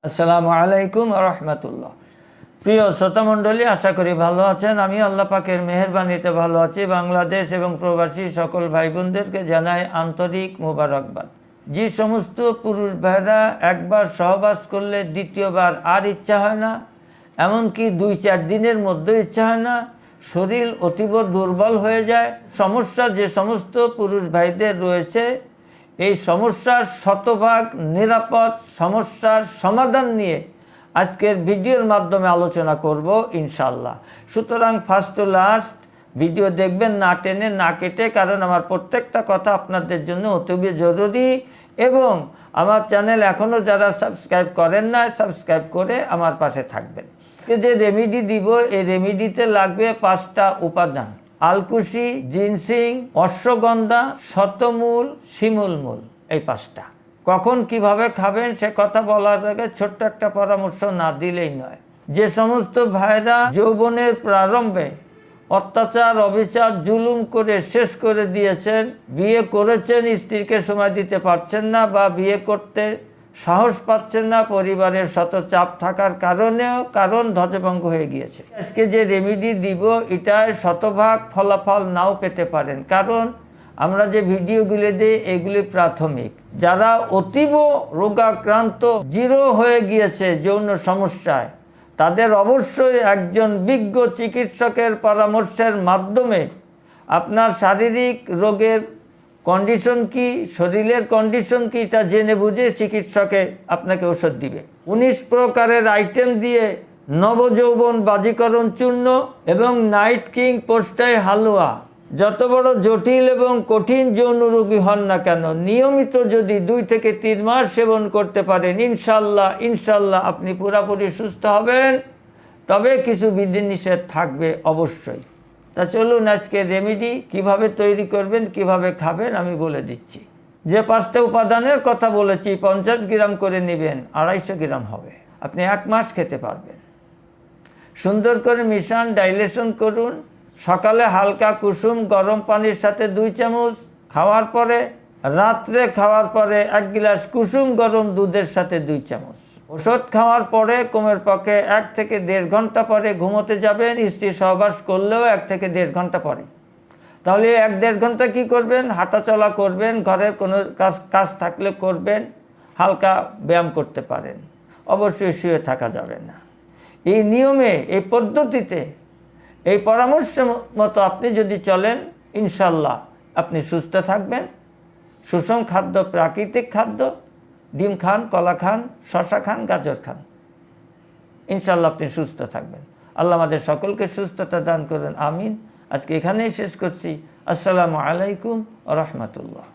আসসালামু আলাইকুম রহমতুল্লাহ। প্রিয় শ্রোতামণ্ডলী, আশা করি ভালো আছেন। আমি আল্লাহ পাকের মেহেরবানিতে ভালো আছি। বাংলাদেশ এবং প্রবাসী সকল ভাই বোনদেরকে জানাই আন্তরিক মোবারকবাদ। যে সমস্ত পুরুষ ভাইরা একবার সহবাস করলে দ্বিতীয়বার আর ইচ্ছা হয় না, এমনকি 2-4 দিনের মধ্যে ইচ্ছা হয় না, শরীর অতীব দুর্বল হয়ে যায়, সমস্যা যে সমস্ত পুরুষ ভাইদের রয়েছে, এই সমস্যার শতভাগ নিরাপদ সমস্যার সমাধান নিয়ে আজকের ভিডিওর মাধ্যমে আলোচনা করব ইনশাল্লাহ। সুতরাং ফার্স্ট টু লাস্ট ভিডিও দেখবেন, না টেনে না কেটে, কারণ আমার প্রত্যেকটা কথা আপনাদের জন্য অতীব জরুরি। এবং আমার চ্যানেল এখনও যারা সাবস্ক্রাইব করেন না, সাবস্ক্রাইব করে আমার পাশে থাকবেন। যে রেমেডি দিব, এই রেমেডিতে লাগবে 5টা উপাদান: আলকুশি, জিনসিং, অশ্বগন্ধা, শতমূল, শিমুল মূল। এই 5টা কখন কিভাবে খাবেন সে কথা বলার আগে ছোট্ট একটা পরামর্শ না দিলেই নয়। যে সমস্ত ভাইরা যৌবনের প্রারম্ভে অত্যাচার, অবিচার, জুলুম করে শেষ করে দিয়েছেন, বিয়ে করেছেন, স্ত্রীকে সময় দিতে পারছেন না বা বিয়ে করতে সাহস পাচ্ছেন না, পরিবারের শত চাপ থাকার কারণ ধ্বজভঙ্গ হয়ে গিয়েছে, আজকে যে রেমেডি দিব এটায় শতভাগ ফলাফল নাও পেতে পারেন। কারণ আমরা যে ভিডিওগুলি দিই এগুলি প্রাথমিক। যারা অতীব রোগাক্রান্ত, জিরো হয়ে গিয়েছে যৌন সমস্যায়, তাদের অবশ্যই একজন বিজ্ঞ চিকিৎসকের পরামর্শের মাধ্যমে আপনার শারীরিক রোগের কন্ডিশন কি, শরীরের কন্ডিশন কি, তা জেনে বুঝে চিকিৎসকে আপনাকে ওষুধ দিবে। 19 প্রকারের আইটেম দিয়ে নবযৌবন বাজিকরণ চূর্ণ এবং নাইট কিং পোস্টাই হালুয়া, যত বড় জটিল এবং কঠিন যৌন রোগী হন না কেন, নিয়মিত যদি 2 থেকে 3 মাস সেবন করতে পারেন, ইনশাল্লাহ আপনি পুরোপুরি সুস্থ হবেন। তবে কিছু বিধিনিষেধ থাকবে অবশ্যই। তা চলুন আজকে রেমেডি কিভাবে তৈরি করবেন, কিভাবে খাবেন আমি বলে দিচ্ছি। যে 5টা উপাদানের কথা বলেছি 50 গ্রাম করে নেবেন, 250 গ্রাম হবে, আপনি 1 মাস খেতে পারবেন। সুন্দর করে মিশান, ডাইলেশন করুন। সকালে হালকা কুসুম গরম পানির সাথে 2 চামচ, খাওয়ার পরে, রাত্রে খাওয়ার পরে 1 গ্লাস কুসুম গরম দুধের সাথে 2 চামচ। ওষুধ খাওয়ার পরে কমের পক্ষে 1 থেকে 1.5 ঘন্টা পরে ঘুমোতে যাবেন। স্ত্রী সহবাস করলেও 1 থেকে 1.5 ঘন্টা পরে। তাহলে 1-1.5 ঘন্টা কি করবেন? হাঁটাচলা করবেন, ঘরের কোনো কাজ থাকলে করবেন, হালকা ব্যায়াম করতে পারেন, অবশ্যই শুয়ে থাকা যাবে না। এই নিয়মে, এই পদ্ধতিতে, এই পরামর্শ মতো আপনি যদি চলেন, ইনশাল্লাহ আপনি সুস্থ থাকবেন। সুষম খাদ্য, প্রাকৃতিক খাদ্য, ডিম খান, কলা খান, শশা খান, গাজর খান, ইনশাল্লাহ আপনি সুস্থ থাকবেন। আল্লাহ আমাদের সকলকে সুস্থতা দান করেন, আমিন। আজকে এখানেই শেষ করছি। আসসালামু আলাইকুম রহমতুল্লাহ।